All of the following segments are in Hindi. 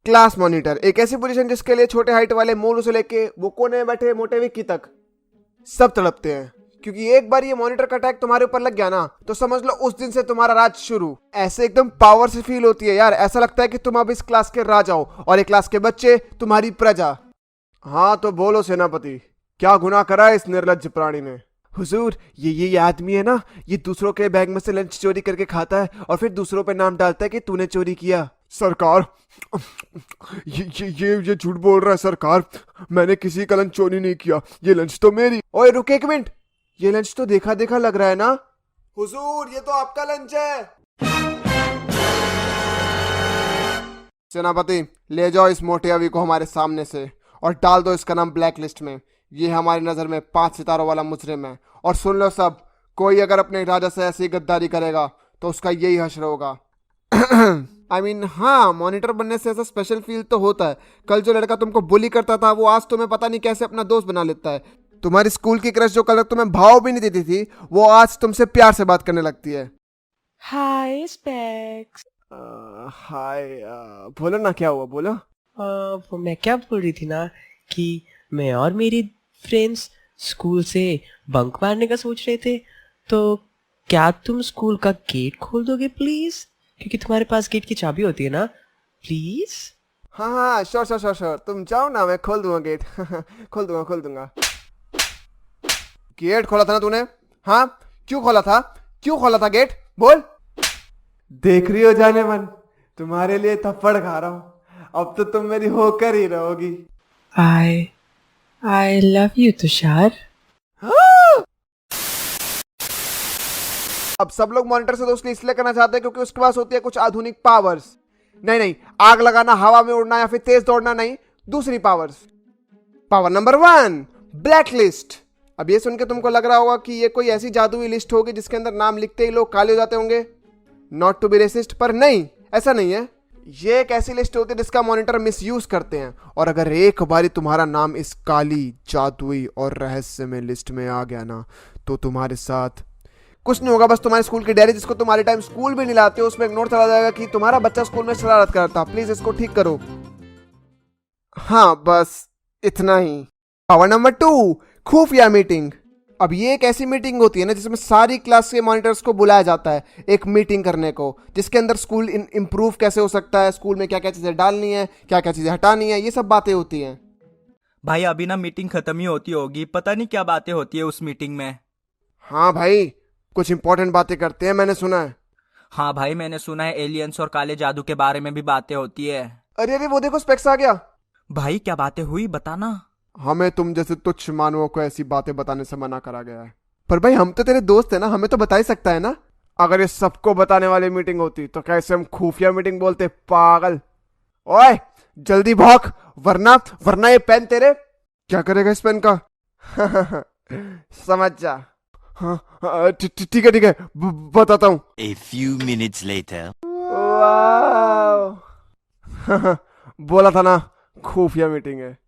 क्लास मॉनिटर एक ऐसी पोजीशन जिसके लिए छोटे हाइट वाले मोलू से लेके वो कोने में बैठे मोटे विक्की तक सब तड़पते हैं, क्योंकि एक बार ये मॉनिटर का अटैक तुम्हारे ऊपर लग गया ना तो समझ लो उस दिन से तुम्हारा राज शुरू। ऐसे एकदम पावर से फील होती है यार, ऐसा लगता है कि तुम अब इस क्लास के राजा हो और एक क्लास के बच्चे तुम्हारी प्रजा। हाँ तो बोलो सेनापति, क्या गुनाह करा है इस निर्लज्ज प्राणी ने? हुजूर, ये आदमी है ना, ये दूसरों के बैग में से लंच चोरी करके खाता है और फिर दूसरों पे नाम डालता है कि तूने चोरी किया। सरकार, ये झूठ बोल रहा है सरकार, मैंने किसी का लंच चोरी नहीं किया, ये लंच तो मेरी। ओए रुक एक मिनट, ये लंच तो देखा देखा लग रहा है ना? हुजूर, ये तो आपका लंच है। सेनापति, ले जाओ इस मोटे अवी को हमारे सामने से और डाल दो इसका नाम ब्लैक लिस्ट में। ये हमारी नजर में 5 सितारों वाला मुजरिम है। और सुन लो सब, कोई अगर अपने राजा से ऐसी गद्दारी करेगा तो उसका यही हश्र होगा। हाँ, मॉनिटर बनने से ऐसा स्पेशल फील तो होता है। कल जो लड़का तुमको बुली करता था वो आज तुम्हें पता नहीं कैसे अपना दोस्त बना लेता है। तुम्हारी स्कूल की क्रश जो कल तुम्हें भाव भी नहीं देती थी वो आज तुमसे प्यार से बात करने लगती है। हाय स्पेक्स। हाय, बोलो ना, क्या हुआ, बोलो। वो मैं क्या बोल रही थी ना कि मैं और मेरी फ्रेंड्स स्कूल से बंक मारने का सोच रहे थे, तो क्या तुम स्कूल का गेट खोल दोगे प्लीज, क्योंकि तुम्हारे पास गेट की चाबी होती है ना, प्लीज। हाँ, श्योर, तुम जाओ ना, मैं खोल दूंगा गेट। खोल दूंगा। गेट खोला था ना तूने? हाँ, क्यों खोला था गेट, बोल। देख रही हो जाने मन, तुम्हारे लिए थप्पड़ खा रहा हूं, अब तो तुम मेरी होकर ही रहोगी। I love you Tushar. अब सब लोग मॉनिटर से दोस्ती इसलिए करना चाहते हैं क्योंकि उसके पास होती है कुछ आधुनिक पावर्स। नहीं, आग लगाना, हवा में उड़ना या फिर तेज दौड़ना नहीं, दूसरी powers. Power number 1, black list. अब ये सुन के तुमको लग रहा होगा कि ये कोई ऐसी जादुई लिस्ट होगी जिसके अंदर नाम लिखते ही लोग काले हो जाते होंगे। नॉट टू बी रेसिस्ट, पर नहीं, ऐसा नहीं है। ये एक ऐसी लिस्ट होती है जिसका मॉनिटर मिसयूज करते हैं, और अगर एक बारी तुम्हारा नाम इस काली, जादुई और रहस्यमय लिस्ट में आ गया ना तो तुम्हारे साथ कुछ नहीं होगा। बस तुम्हारे स्कूल की डायरी, जिसको तुम्हारे टाइम स्कूल भी नहीं लाते हो, उसमें एक नोट चला जाएगा कि तुम्हारा बच्चा स्कूल में शरारत करता, प्लीज इसको ठीक करो। हाँ, बस इतना ही। पावर नंबर 2, खुफिया मीटिंग। अब ये एक ऐसी मीटिंग होती है ना जिसमें सारी क्लास के मॉनिटर्स को बुलाया जाता है एक मीटिंग करने को, जिसके अंदर स्कूल इम्प्रूव कैसे हो सकता है, स्कूल में क्या क्या चीजें डालनी है, क्या क्या चीजें हटानी है, ये सब बातें होती हैं। भाई अभी ना मीटिंग खत्म ही होती होगी, पता नहीं क्या बातें होती है उस मीटिंग में। हाँ भाई, कुछ इंपॉर्टेंट बातें करते हैं, मैंने सुना है। हाँ भाई, मैंने सुना है एलियंस और काले जादू के बारे में भी बातें होती है। अरे वो देखो, स्पेक्स आ गया। भाई क्या बातें हुई, बताना। हमें तुम जैसे तुच्छ मानवों को ऐसी बातें बताने से मना करा गया है। पर भाई, हम तो तेरे दोस्त है ना, हमें तो बता ही सकता है ना। अगर ये सबको बताने वाली मीटिंग होती तो कैसे हम खुफिया मीटिंग बोलते, पागल। ओए जल्दी भौंक, वरना ये पेन तेरे क्या करेगा इस पेन का। समझ जा। हाँ, ठीक है, बताता हूँ। A few minutes later. वाह। बोला था ना, खुफिया मीटिंग है।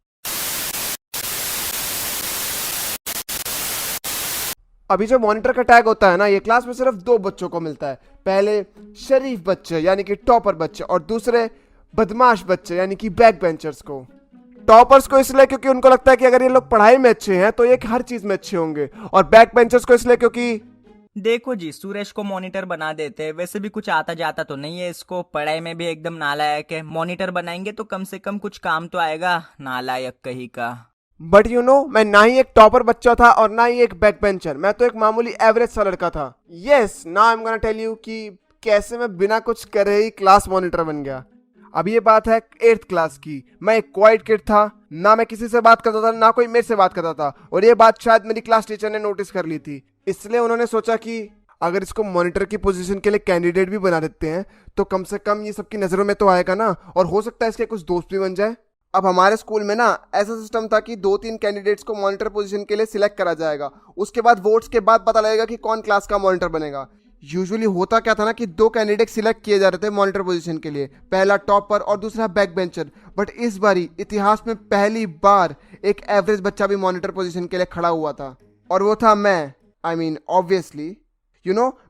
अभी जो मॉनिटर का टैग होता है ना, ये क्लास में सिर्फ 2 बच्चों को मिलता है। पहले शरीफ बच्चे यानी कि टॉपर बच्चे, और दूसरे बदमाश बच्चे यानी कि बैक बेंचर्स को। टॉपर्स को इसलिए क्योंकि उनको लगता है कि अगर ये लोग पढ़ाई में अच्छे हैं तो ये हर चीज में अच्छे होंगे, और बैक बेंचर्स को इसलिए क्योंकि देखो जी, सुरेश को मॉनिटर बना देते हैं, वैसे भी कुछ आता जाता तो नहीं है इसको, पढ़ाई में भी एकदम नालायक है। मॉनिटर बनाएंगे तो कम से कम कुछ काम तो आएगा, नालायक कहीं का। बट मैं ना ही एक टॉपर बच्चा था और ना ही एक बैक बेंचर, मैं तो एक मामूली एवरेज सा लड़का था। Yes, now I am gonna tell you कि कैसे मैं बिना कुछ करे ही क्लास मॉनिटर बन गया। अब ये बात है 8th क्लास की। मैं एक क्वाइट किड था, ना मैं किसी से बात करता था ना कोई मेरे से बात करता था, और ये बात शायद मेरी क्लास टीचर ने नोटिस कर ली थी। इसलिए उन्होंने सोचा कि अगर इसको मॉनिटर की पोजीशन के लिए कैंडिडेट भी बना देते हैं तो कम से कम ये सबकी नजरों में तो आएगा ना, और हो सकता है इसके कुछ दोस्त भी बन जाए। अब हमारे स्कूल में ना ऐसा सिस्टम था कि 2-3 कैंडिडेट्स को मॉनिटर पोजीशन के लिए सिलेक्ट करा जाएगा, उसके बाद वोट्स के बाद पता लगेगा कि कौन क्लास का मॉनिटर बनेगा। यूजुअली होता क्या था ना कि 2 कैंडिडेट सिलेक्ट किए जा रहे थे मॉनिटर पोजीशन के लिए, पहला टॉपर और दूसरा बैक बेंचर। बट इस बारी इतिहास में पहली बार एक एवरेज बच्चा भी मॉनिटर पोजीशन के लिए खड़ा हुआ था, और वो था मैं। ऑब्वियसली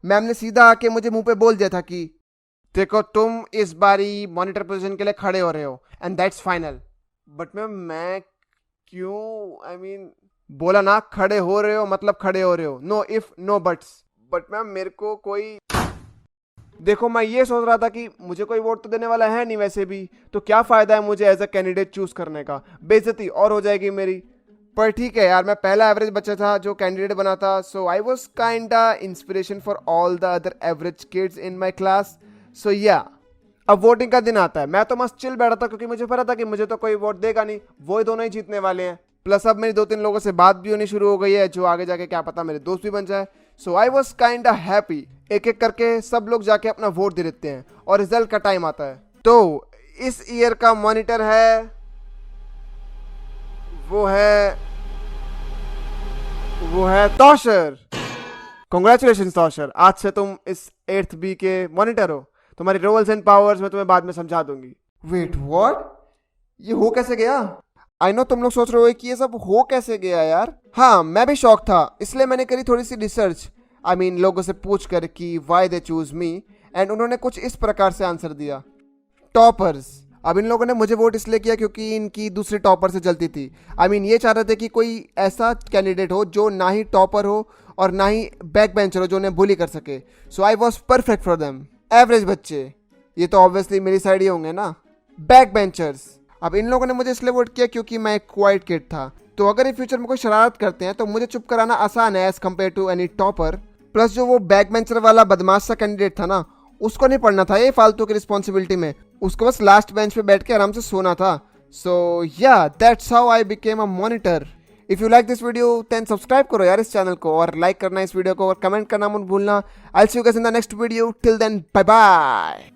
मैम ने सीधा आके मुझे मुंह पे बोल दिया था कि देखो, तुम इस बारी मॉनिटर पोजीशन के लिए खड़े हो रहे हो, एंड दैट्स फाइनल. बट मैं क्यों, आई मीन बोला ना खड़े हो रहे हो मतलब खड़े हो रहे हो, no if no buts. But ma'am मेरे को कोई, देखो मैं ये सोच रहा था कि मुझे कोई वोट तो देने वाला है नहीं वैसे भी, तो क्या फ़ायदा है मुझे एज अ कैंडिडेट चूज करने का, बेइज्जती और हो जाएगी मेरी. पर ठीक है यार, मैं पहला एवरेज बच्चा था जो कैंडिडेट बना था, so I was kinda inspiration for all the other average kids in my class. So yeah अब वोटिंग का दिन आता है. मैं तो मस्त चिल बैठा था क्योंकि मुझे पता था कि मुझे तो कोई वोट देगा नहीं, वो ही दोनों ही जीतने वाले हैं. प्लस अब मेरी 2-3 लोगों से बात भी होनी शुरू हो गई है जो आगे जाके क्या पता मेरे दोस्त भी बन जाए. सो आई वॉज काइंडा हैप्पी. एक एक करके सब लोग जाके अपना वोट दे देते हैं और रिजल्ट का टाइम आता है. तो इस ईयर का मॉनिटर है, वो है तौशर. कॉन्ग्रेचुलेशन तौशर, आज से तुम इस 8th बी के मॉनिटर हो. तुम्हारी रोल्स एंड पावर्स मैं तुम्हें बाद में समझा दूंगी. वेट व्हाट, ये हो कैसे गया? आई नो तुम लोग सोच रहे हो कि ये सब हो कैसे गया यार. हाँ मैं भी शौक था, इसलिए मैंने करी थोड़ी सी रिसर्च. आई मीन लोगों से पूछ कर कि why they choose me, and उन्होंने कुछ इस प्रकार से आंसर दिया. टॉपर्स. अब इन लोगों ने मुझे वोट इसलिए किया क्योंकि इनकी दूसरी टॉपर से जलती थी. आई मीन ये चाह रहे थे कि कोई ऐसा कैंडिडेट हो जो ना ही टॉपर हो और ना ही बैक बेंचर हो जो उन्हें बुली कर सके. So I was perfect for them. Average बच्चे, ये तो ऑब्वियसली मेरी साइड ही होंगे ना. Backbenchers. अब इन लोगों ने मुझे इसलिए वोट किया क्योंकि मैं एक क्वाइट किड था. तो अगर इन फ्यूचर में कोई शरारत करते हैं तो मुझे चुप कराना आसान है as compared to any topper. Plus जो वो बैक बेंचर वाला बदमाश सा कैंडिडेट था ना, उसको नहीं पढ़ना था ये फालतू की रिस्पॉन्सिबिलिटी में, उसको बस लास्ट बेंच पे बैठ के आराम से सोना था. So yeah that's how I became a monitor. If you like this video then subscribe करो यार इस चैनल को, और लाइक करना इस वीडियो को, और कमेंट करना मत भूलना. I will see you guys in the next video. Till then bye bye.